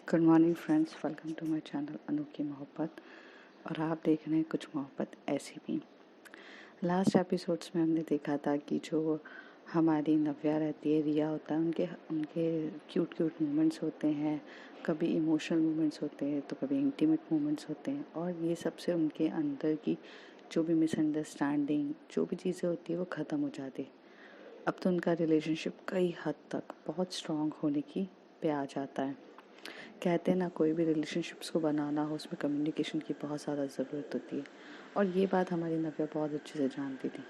Good morning friends, welcome to my channel Anokhi Mohabbat. और आप देख रहे हैं कुछ मोहब्बत ऐसी भी। लास्ट एपिसोड्स में हमने देखा था कि जो हमारी नव्या रहती है, रिया होता है, उनके उनके क्यूट क्यूट मोमेंट्स होते हैं, कभी इमोशनल मोमेंट्स होते हैं तो कभी इंटीमेट मोमेंट्स होते हैं। और ये सबसे उनके अंदर की जो भी मिसअंडरस्टैंडिंग, जो भी चीज़ें होती है वो ख़त्म हो जाती है। अब तो उनका रिलेशनशिप कई हद तक बहुत स्ट्रॉन्ग होने की पे आ जाता है। कहते हैं ना, कोई भी रिलेशनशिप्स को बनाना हो उसमें कम्युनिकेशन की बहुत ज़्यादा ज़रूरत होती है। और ये बात हमारी नव्या बहुत अच्छे से जानती थी,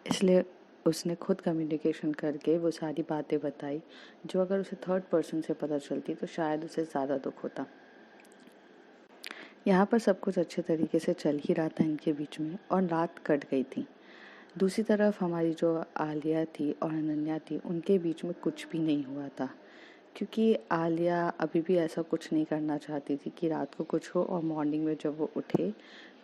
इसलिए उसने खुद कम्युनिकेशन करके वो सारी बातें बताई जो अगर उसे थर्ड पर्सन से पता चलती तो शायद उसे ज़्यादा दुख होता। यहाँ पर सब कुछ अच्छे तरीके से चल ही रहा था इनके बीच में और रात कट गई थी। दूसरी तरफ हमारी जो आलिया थी और अनन्या थी, उनके बीच में कुछ भी नहीं हुआ था, क्योंकि आलिया अभी भी ऐसा कुछ नहीं करना चाहती थी कि रात को कुछ हो और मॉर्निंग में जब वो उठे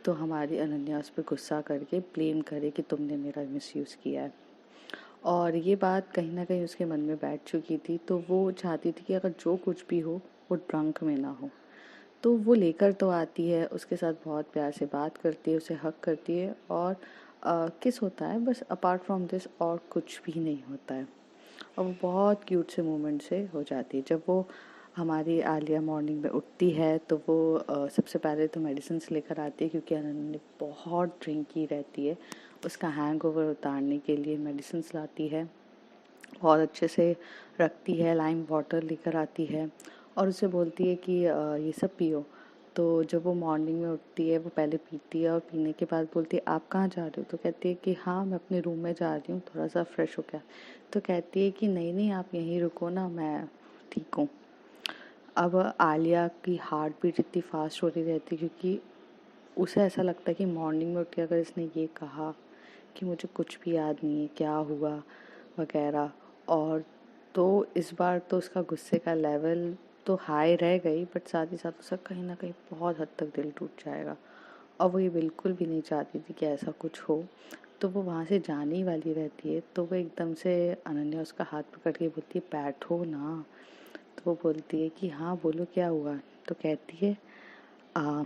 तो हमारी अनन्या उस पर गुस्सा करके ब्लेम करे कि तुमने मेरा मिसयूज़ किया है। और ये बात कहीं ना कहीं उसके मन में बैठ चुकी थी, तो वो चाहती थी कि अगर जो कुछ भी हो वो ड्रंक में ना हो। तो वो लेकर तो आती है, उसके साथ बहुत प्यार से बात करती है, उसे हक करती है और किस होता है, बस अपार्ट फ्रॉम दिस और कुछ भी नहीं होता है। और वो बहुत क्यूट से मोमेंट से हो जाती है। जब वो हमारी आलिया मॉर्निंग में उठती है तो वो सबसे पहले तो मेडिसिन लेकर आती है, क्योंकि अनन्या ने बहुत ड्रिंक की रहती है। उसका हैंगओवर उतारने के लिए मेडिसिन लाती है, बहुत अच्छे से रखती है, लाइम वाटर लेकर आती है और उसे बोलती है कि ये सब पियो। तो जब वो मॉर्निंग में उठती है वो पहले पीती है और पीने के बाद बोलती है आप कहाँ जा रहे हो? तो कहती है कि हाँ, मैं अपने रूम में जा रही हूँ, थोड़ा सा फ्रेश हो गया। तो कहती है कि नहीं नहीं, आप यहीं रुको ना, मैं ठीक हूँ। अब आलिया की हार्ट बीट इतनी फास्ट हो रही रहती है, क्योंकि उसे ऐसा लगता है कि मॉर्निंग में उठ के अगर इसने ये कहा कि मुझे कुछ भी याद नहीं है क्या हुआ वगैरह, और तो इस बार तो उसका गुस्से का लेवल तो हाई रह गई, बट साथ ही साथ उसका कहीं ना कहीं बहुत हद तक दिल टूट जाएगा। और वो ये बिल्कुल भी नहीं चाहती थी कि ऐसा कुछ हो। तो वो वहाँ से जाने ही वाली रहती है, तो वो एकदम से अनन्या उसका हाथ पकड़ के बोलती है बैठो ना। तो वो बोलती है कि हाँ बोलो क्या हुआ। तो कहती है आ,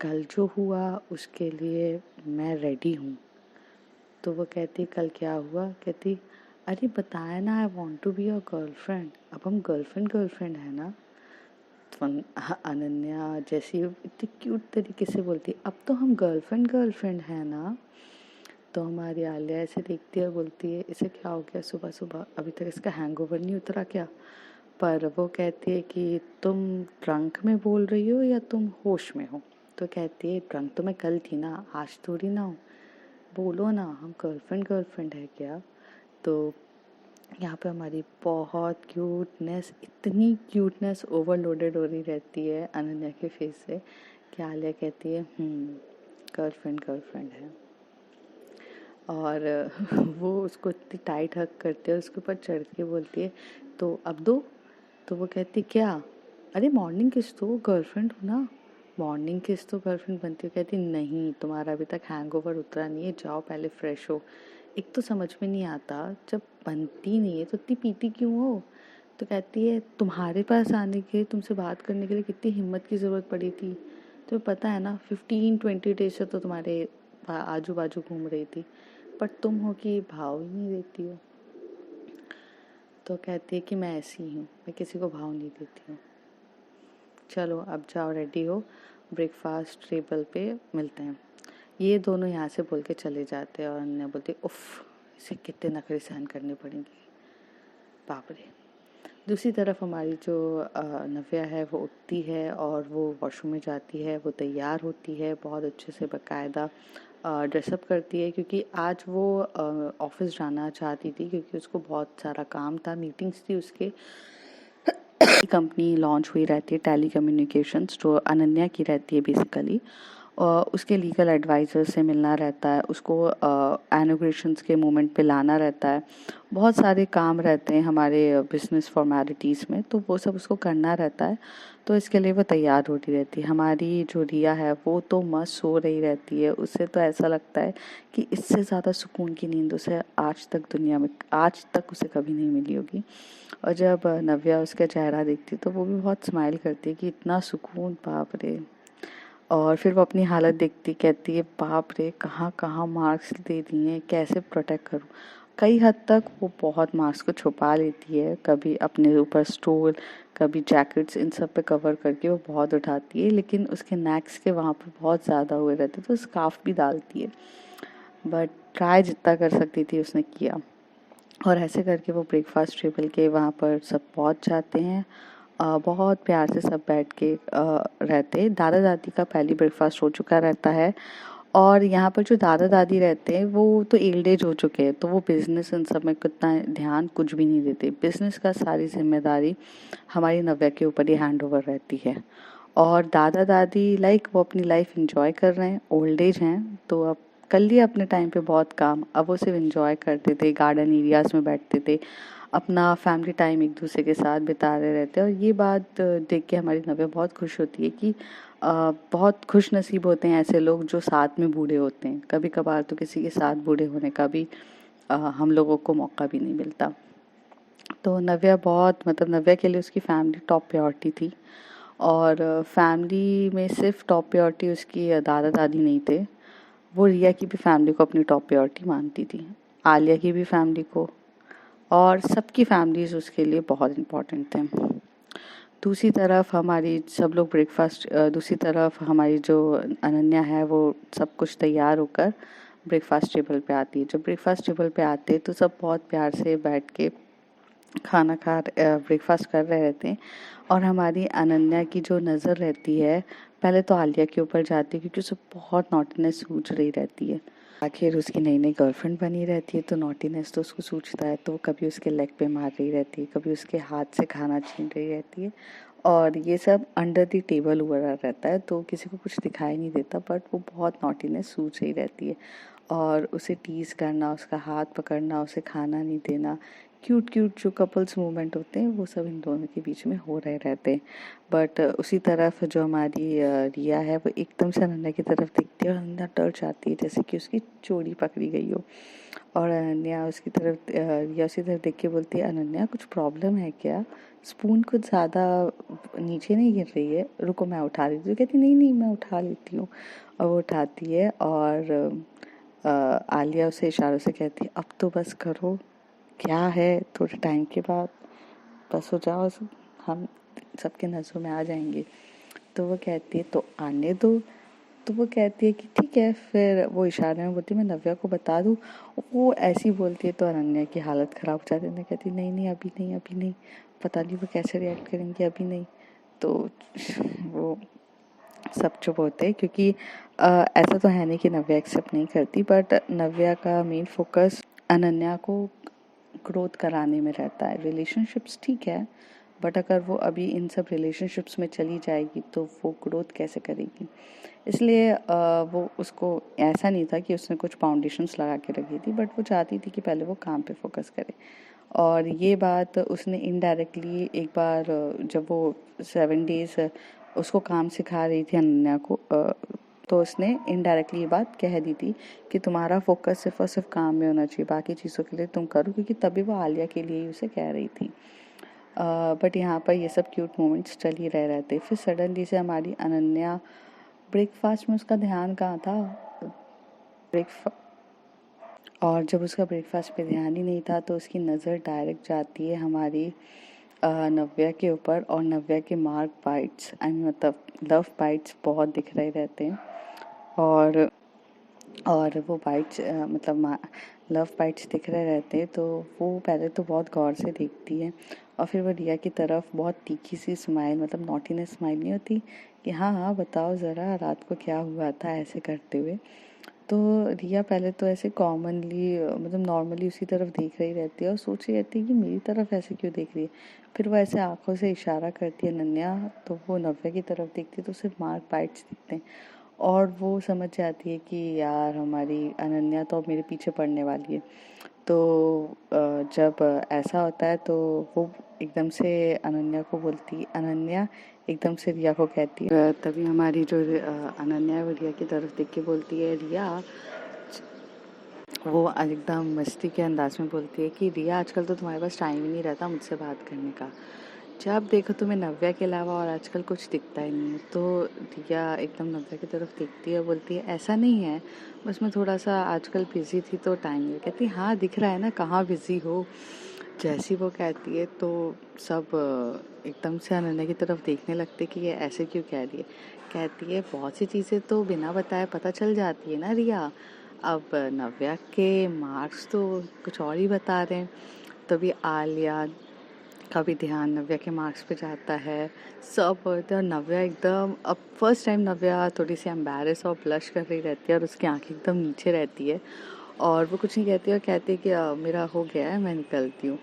कल जो हुआ उसके लिए मैं रेडी हूँ। तो वो कहती कल क्या हुआ? कहती अरे बताया ना, I want to be your girlfriend. अब हम गर्लफ्रेंड है ना। तो अनन्या जैसी इतनी क्यूट तरीके से बोलती अब तो हम गर्लफ्रेंड है ना। तो हमारी आलिया ऐसे देखती है और बोलती है इसे क्या हो गया सुबह सुबह, अभी तक इसका हैंगओवर नहीं उतरा क्या? पर वो कहती है कि तुम ड्रंक में बोल रही हो या तुम होश में हो? तो कहती है ड्रंक तो मैं कल थी ना, आज थोड़ी ना हूँ। बोलो ना, हम गर्लफ्रेंड है क्या? तो यहाँ पे हमारी बहुत क्यूटनेस, इतनी क्यूटनेस ओवरलोडेड हो रही रहती है अनन्या के फेस से कि आलिया कहती है गर्लफ्रेंड है। और वो उसको इतनी टाइट हक करते है, उसके ऊपर चढ़ के बोलती है तो अब दो। तो वो कहती क्या? अरे मॉर्निंग किस तो गर्लफ्रेंड हो ना, मॉर्निंग किस तो गर्लफ्रेंड बनती हो। कहती नहीं, तुम्हारा अभी तक हैंगओवर उतरा नहीं है, जाओ पहले फ्रेश हो। एक तो समझ में नहीं आता, जब बनती नहीं है तो इतनी पीती क्यों हो? तो कहती है तुम्हारे पास आने के, तुमसे बात करने के लिए कितनी हिम्मत की ज़रूरत पड़ी थी। तो पता है ना 15-20 डेज से तो तुम्हारे आजू बाजू घूम रही थी, बट तुम हो कि भाव ही नहीं देती हो। तो कहती है कि मैं ऐसी हूँ, मैं किसी को भाव नहीं देती हूँ। चलो अब जाओ रेडी हो, ब्रेकफास्ट टेबल पे मिलते हैं। ये दोनों यहाँ से बोल के चले जाते हैं और अन्य बोलती उफ़, इसे कितने नखरे सहन करने पड़ेंगे, बाप रे। दूसरी तरफ हमारी जो नव्या है वो उठती है और वो वॉशरूम में जाती है, वो तैयार होती है, बहुत अच्छे से बाकायदा ड्रेसअप करती है, क्योंकि आज वो ऑफिस जाना चाहती थी, क्योंकि उसको बहुत सारा काम था, मीटिंग्स थी उसके। कंपनी लॉन्च हुई रहती है टेली कम्युनिकेशंस, जो अनन्या की रहती है बेसिकली। उसके लीगल एडवाइज़र से मिलना रहता है, उसको इनॉग्रेशंस के मोमेंट पे लाना रहता है, बहुत सारे काम रहते हैं हमारे बिजनेस फॉर्मेलिटीज़ में, तो वो सब उसको करना रहता है। तो इसके लिए वो तैयार होती रहती है। हमारी जो रिया है वो तो मस्त सो रही रहती है, उसे तो ऐसा लगता है कि इससे ज़्यादा सुकून की नींद उसे आज तक दुनिया में आज तक उसे कभी नहीं मिली होगी। और जब नव्या उसका चेहरा देखती तो वो भी बहुत स्माइल करती है कि इतना सुकून, बाप रे। और फिर वो अपनी हालत देखती, कहती है बाप रे, कहाँ कहाँ मार्क्स दे दिए, कैसे प्रोटेक्ट करूँ। कई हद तक वो बहुत मार्क्स को छुपा लेती है, कभी अपने ऊपर स्टोल, कभी जैकेट्स, इन सब पे कवर करके वो बहुत उठाती है, लेकिन उसके नेक्स के वहाँ पे बहुत ज़्यादा हुए रहते तो स्कार्फ भी डालती है। बट ट्राई जितना कर सकती थी उसने किया। और ऐसे करके वो ब्रेकफास्ट टेबल के वहाँ पर सब पहुँच जाते हैं। बहुत प्यार से सब बैठ के रहते। दादा दादी का पहली ब्रेकफास्ट हो चुका रहता है। और यहाँ पर जो दादा दादी रहते हैं वो तो एल्ड एज हो चुके हैं, तो वो बिजनेस इन सब में कितना ध्यान कुछ भी नहीं देते। बिजनेस का सारी जिम्मेदारी हमारी नव्या के ऊपर ही हैंड ओवर रहती है। और दादा दादी लाइक वो अपनी लाइफ इंजॉय कर रहे हैं, ओल्ड एज हैं, तो अब कर लिया अपने टाइम पे बहुत काम, अब वो सिर्फ इंजॉय करते थे, गार्डन एरियाज में बैठते थे, अपना फैमिली टाइम एक दूसरे के साथ बिता रहे रहते हैं। और ये बात देख के हमारी नव्या बहुत खुश होती है कि बहुत खुश नसीब होते हैं ऐसे लोग जो साथ में बूढ़े होते हैं। कभी कभार तो किसी के साथ बूढ़े होने का भी हम लोगों को मौका भी नहीं मिलता। तो नव्या बहुत, मतलब नव्या के लिए उसकी फैमिली टॉप प्रायोरिटी थी। और फैमिली में सिर्फ टॉप प्रायोरिटी उसकी दादा दादी नहीं थे, वो रिया की भी फैमिली को अपनी टॉप प्रायोरिटी मानती थी, आलिया की भी फैमिली को, और सबकी फैमिलीज उसके लिए बहुत इम्पोर्टेंट थे। दूसरी तरफ हमारी सब लोग ब्रेकफास्ट, दूसरी तरफ हमारी जो अनन्या है वो सब कुछ तैयार होकर ब्रेकफास्ट टेबल पे आती है। जब ब्रेकफास्ट टेबल पे आते तो सब बहुत प्यार से बैठ के खाना खा ब्रेकफास्ट कर रहे रहते हैं। और हमारी अनन्या की जो नज़र रहती है पहले तो आलिया के ऊपर जाती है, क्योंकि उसे बहुत नॉटीनेस सूझ रही रहती है। आखिर उसकी नई नई गर्लफ्रेंड बनी रहती है तो नॉटीनेस तो उसको सूझता है, तो वो कभी उसके लेग पे मार रही रहती है, कभी उसके हाथ से खाना छीन रही रहती है। और ये सब अंडर द टेबल हुआ रहता है तो किसी को कुछ दिखाई नहीं देता, बट वो बहुत नॉटीनेस सूझ रही रहती है। और उसे टीज करना, उसका हाथ पकड़ना, उसे खाना नहीं देना, क्यूट क्यूट जो कपल्स मूवमेंट होते हैं वो सब इन दोनों के बीच में हो रहे रहते हैं। बट उसी तरफ जो हमारी रिया है वो एकदम से अनन्या की तरफ देखती है और अनन्या डर जाती है जैसे कि उसकी चोरी पकड़ी गई हो। और अनन्या उसकी तरफ, रिया उसकी तरफ देख के बोलती है, अनन्या कुछ प्रॉब्लम है क्या? स्पून कुछ ज़्यादा नीचे नहीं गिर रही है? रुको मैं उठा लेती हूँ। कहती नहीं नहीं मैं उठा लेती हूँ। और वो उठाती है और आलिया उसे इशारों से कहती है अब तो बस करो, क्या है, थोड़े टाइम के बाद बस हो जाओ, हम सबके नज़रों में आ जाएंगे। तो वो कहती है तो आने दो। तो वो कहती है कि ठीक है। फिर वो इशारे में बोलती है मैं नव्या को बता दूँ। वो ऐसी बोलती है तो अनन्या की हालत ख़राब हो जाती है। अनन्या कहती है नहीं नहीं अभी नहीं, अभी नहीं, पता नहीं वो कैसे रिएक्ट करेंगे, अभी नहीं। तो वो सब चुप होते हैं, क्योंकि ऐसा तो है नहीं कि नव्या एक्सेप्ट नहीं करती, बट नव्या का मेन फोकस अनन्या को ग्रोथ कराने में रहता है। रिलेशनशिप्स ठीक है, बट अगर वो अभी इन सब रिलेशनशिप्स में चली जाएगी तो वो ग्रोथ कैसे करेगी। इसलिए वो, उसको ऐसा नहीं था कि उसने कुछ फाउंडेशंस लगा के रखी थी, बट वो चाहती थी कि पहले वो काम पे फोकस करे। और ये बात उसने इनडायरेक्टली एक बार जब वो 7 डेज उसको काम सिखा रही थी अनन्या को, तो उसने इनडायरेक्टली ये बात कह दी थी कि तुम्हारा फोकस सिर्फ और सिर्फ काम में होना चाहिए, बाकी चीज़ों के लिए तुम करो, क्योंकि तभी वो आलिया के लिए ही उसे कह रही थी। बट यहाँ पर ये सब क्यूट मोमेंट्स चल ही रहे रहते। फिर सडनली से हमारी अनन्या, ब्रेकफास्ट में उसका ध्यान कहाँ था, और जब उसका ब्रेकफास्ट पे ध्यान ही नहीं था तो उसकी नज़र डायरेक्ट जाती है हमारी नव्या के ऊपर। और नव्या के मार्क बाइट्स, आई मीन मतलब लव बाइट्स बहुत दिख रहे रहते हैं। और वो बाइट्स मतलब लव बाइट्स दिख रहे रहते हैं, तो वो पहले तो बहुत गौर से देखती है और फिर वो रिया की तरफ बहुत तीखी सी स्माइल, मतलब नॉटीनेस स्माइल नहीं होती कि हाँ हाँ बताओ ज़रा रात को क्या हुआ था, ऐसे करते हुए। तो रिया पहले तो ऐसे कॉमनली, मतलब नॉर्मली उसी तरफ देख रही रहती है और सोच रही रहती है कि मेरी तरफ ऐसे क्यों देख रही है। फिर वो ऐसे आंखों से इशारा करती है नन्या, तो वो नव्या की तरफ देखती है तो सिर्फ मार्क बाइट्स दिखते हैं। और वो समझ जाती है कि यार हमारी अनन्या तो अब मेरे पीछे पड़ने वाली है। तो जब ऐसा होता है तो वो एकदम से अनन्या को बोलती, अनन्या एकदम से रिया को कहती है। तभी हमारी जो अनन्या है वो रिया की तरफ देख के बोलती है, रिया, वो एकदम मस्ती के अंदाज में बोलती है कि रिया आजकल तो तुम्हारे पास टाइम ही नहीं रहता मुझसे बात करने का, जब देखो तुम्हें नव्या के अलावा और आजकल कुछ दिखता ही नहीं है। तो रिया एकदम नव्या की तरफ देखती है, बोलती है ऐसा नहीं है, बस मैं थोड़ा सा आजकल बिजी थी तो टाइम नहीं। कहती हाँ दिख रहा है ना कहाँ बिजी हो। जैसी वो कहती है तो सब एकदम से अनन्या की तरफ देखने लगते कि ये ऐसे क्यों कह रही है। कहती है बहुत सी चीज़ें तो बिना बताए पता चल जाती है ना रिया, अब नव्या के मार्क्स तो कुछ और ही बता रहे हैं। तभी आलिया का भी ध्यान नव्या के मार्क्स पे जाता है, सब बोलते हैं। और नव्या एकदम, अब फर्स्ट टाइम नव्या थोड़ी सी एम्बैरेस और ब्लश कर रही रहती है और उसकी आंखें एकदम नीचे रहती है और वो कुछ नहीं कहती और कहती है कि मेरा हो गया है, मैं निकलती हूँ।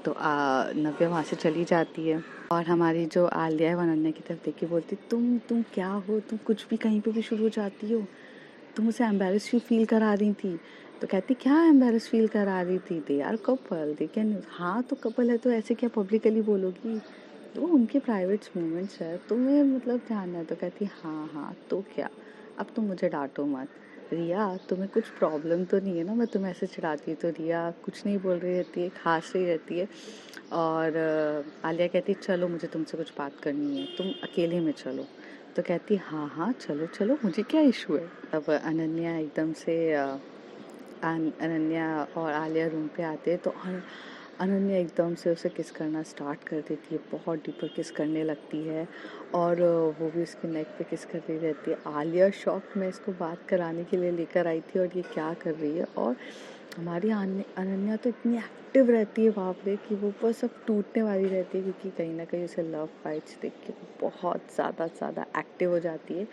तो नव्या वहाँ से चली जाती है और हमारी जो आलिया है वो अनन्या की तरफ देख के बोलती, तुम क्या हो, तुम कुछ भी कहीं पे भी शुरू हो जाती हो, तुम उसे एम्बेरस फील करा रही थी। तो कहती क्या एम्बेरस फील करा रही थी, they are couple, they can, हाँ तो कपल है तो ऐसे क्या पब्लिकली बोलोगी, तो उनके प्राइवेट मोमेंट्स है, तुम्हें मतलब जानना है। तो कहती हाँ हाँ तो क्या, अब तुम मुझे डांटो मत। रिया तुम्हें कुछ प्रॉब्लम तो नहीं है ना, मैं तुम्हें ऐसे चिढ़ाती, तो रिया कुछ नहीं बोल रही रहती है, खास रही रहती है। और आलिया कहती चलो मुझे तुमसे कुछ बात करनी है, तुम अकेले में चलो। तो कहती हाँ हाँ चलो चलो, मुझे क्या इशू है। अब अनन्या एकदम से अनन्या और आलिया रूम पे आते हैं तो अनन्या एकदम से उसे किस करना स्टार्ट कर देती है, बहुत डीपर किस करने लगती है और वो भी उसके नेक पे किस कर रही रहती है। आलिया शॉक में इसको बात कराने के लिए लेकर आई थी और ये क्या कर रही है। और हमारी अनन्या तो इतनी एक्टिव रहती है बाप रे कि वो बस अब टूटने वाली रहती है, क्योंकि कहीं ना कहीं उसे लव फाइट्स देख के बहुत ज़्यादा एक्टिव हो जाती है।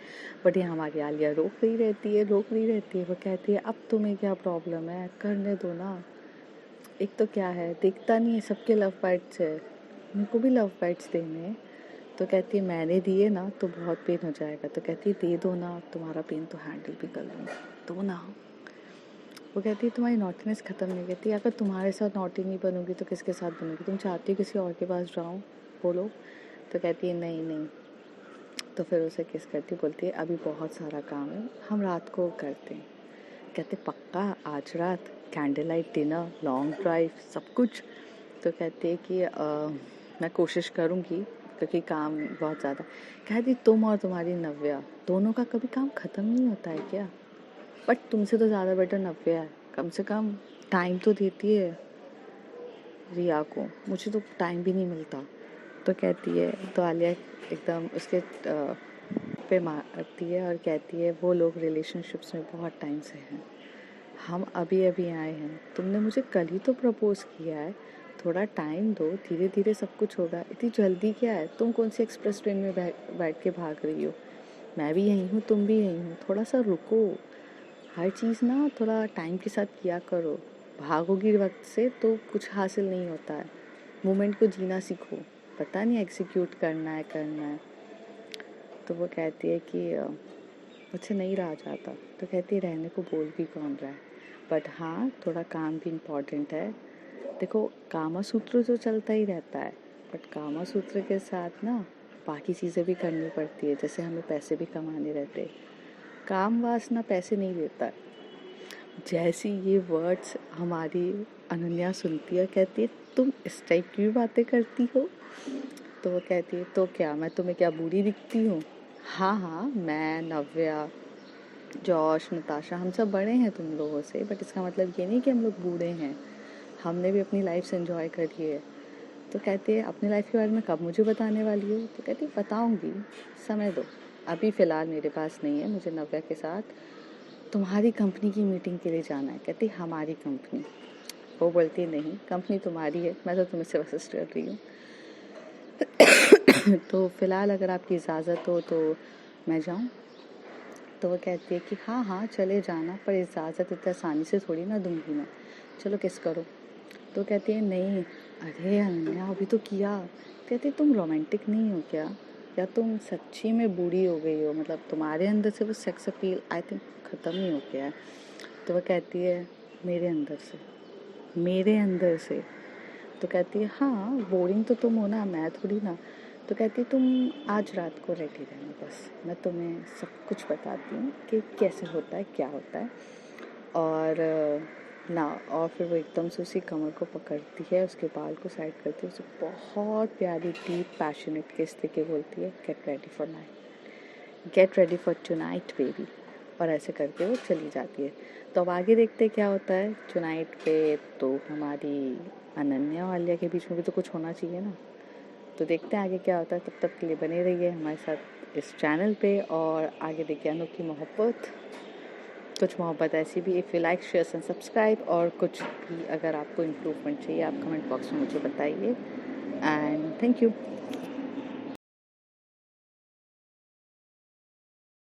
बट ये हमारी आलिया रोक रही रहती है। वो कहती है अब तुम्हें क्या प्रॉब्लम है, करने दो ना, एक तो क्या है, दिखता नहीं है सबके लव फाइट्स है, उनको भी लव फाइट्स देने हैं। तो कहती है मैंने दिए ना तो बहुत पेन हो जाएगा। तो कहती है दे दो ना, तुम्हारा पेन तो हैंडल भी कर लूँगी, दो ना। वो कहती है तुम्हारी नॉटीनेस ख़त्म नहीं। कहती है अगर तुम्हारे साथ नॉटी नहीं बनोगी तो किसके साथ बनोगी, तुम चाहती हो किसी और के पास जाऊँ, बोलो। तो कहती है नहीं नहीं। तो फिर उसे किस करती, बोलती है अभी बहुत सारा काम है, हम रात को करते हैं। कहते पक्का आज रात, candle light dinner, long drive, सब कुछ। तो कहती है कि मैं कोशिश करूँगी क्योंकि काम बहुत ज़्यादा। कहती तुम और तुम्हारी नव्या दोनों का कभी काम ख़त्म नहीं होता है क्या, बट तुमसे तो ज़्यादा बेटर नव्या है, कम से कम टाइम तो देती है रिया को, मुझे तो टाइम भी नहीं मिलता। तो कहती है, तो आलिया एकदम उसके पे मारती है और कहती है वो लोग रिलेशनशिप्स में बहुत टाइम से हैं, हम अभी अभी आए हैं, तुमने मुझे कल ही तो प्रपोज किया है, थोड़ा टाइम दो, धीरे धीरे सब कुछ होगा, इतनी जल्दी क्या है, तुम कौन सी एक्सप्रेस ट्रेन में बैठ के भाग रही हो, मैं भी यहीं हूँ तुम भी यहीं हो, थोड़ा सा रुको, हर चीज़ ना थोड़ा टाइम के साथ किया करो, भागोगी वक्त से तो कुछ हासिल नहीं होता है, मोमेंट को जीना सीखो, पता नहीं एग्जीक्यूट करना है। तो वो कहती है कि मुझसे नहीं रहा जाता। तो कहती है रहने को बोल भी कौन रहा है, बट हाँ थोड़ा काम भी इम्पॉर्टेंट है। देखो कामा सूत्र तो चलता ही रहता है, बट कामा सूत्र के साथ ना बाकी चीज़ें भी करनी पड़ती है, जैसे हमें पैसे भी कमाने रहते हैं, काम वासना पैसे नहीं देता है। जैसी ये वर्ड्स हमारी अनन्या सुनती है, कहती है तुम इस टाइप की भी बातें करती हो। तो वो कहती है तो क्या, मैं तुम्हें क्या बुरी दिखती हूँ, हाँ हाँ मैं नव्या जॉश नताशा हम सब बड़े हैं तुम लोगों से, बट इसका मतलब ये नहीं कि हम लोग बूढ़े हैं, हमने भी अपनी लाइफ से एंजॉय करी है। तो कहती है अपनी लाइफ के बारे में कब मुझे बताने वाली हो। तो कहती है बताऊंगी, समय दो, अभी फ़िलहाल मेरे पास नहीं है, मुझे नव्या के साथ तुम्हारी कंपनी की मीटिंग के लिए जाना है। कहती हमारी कंपनी, वो बोलती नहीं कंपनी तुम्हारी है, मैं तो तुम्हें सिर्फ असिस्ट कर रही हूँ। तो फ़िलहाल अगर आपकी इजाज़त हो तो मैं जाऊँ। तो वो कहती है कि हाँ हाँ चले जाना, पर इजाज़त इतनी आसानी से थोड़ी ना दूंगी मैं, चलो किस करो। तो कहती है नहीं, अरे अनन्या अभी तो किया। कहती तुम रोमांटिक नहीं हो क्या। क्या तुम सच्ची में बूढ़ी हो गई हो, मतलब तुम्हारे अंदर से वो सेक्स अपील आई थिंक ख़त्म ही हो गया है। तो वह कहती है मेरे अंदर से, मेरे अंदर से। तो कहती है हाँ बोरिंग तो तुम हो ना, मैं थोड़ी ना। तो कहती है तुम आज रात को रेडी रहना, बस मैं तुम्हें सब कुछ बताती हूँ कि कैसे होता है, क्या होता है। और ना, और फिर वो एकदम से उसकी कमर को पकड़ती है, उसके बाल को साइड करती है, उसे बहुत प्यारी डीप पैशनेट किस देके बोलती है get ready for night, get ready for tonight baby. और ऐसे करके वो चली जाती है। तो अब आगे देखते हैं क्या होता है टुनाइट पे। तो हमारी अनन्या और आलिया के बीच में भी तो कुछ होना चाहिए ना। तो देखते हैं आगे क्या होता है। तब तक के लिए बने रहिए हमारे साथ इस चैनल पे और आगे देखिए अनोखी मोहब्बत, कुछ मोहब्बत ऐसी भी। If you like share and subscribe, और कुछ भी अगर आपको इम्प्रूवमेंट चाहिए आप कमेंट बॉक्स में मुझे बताइए। And thank you.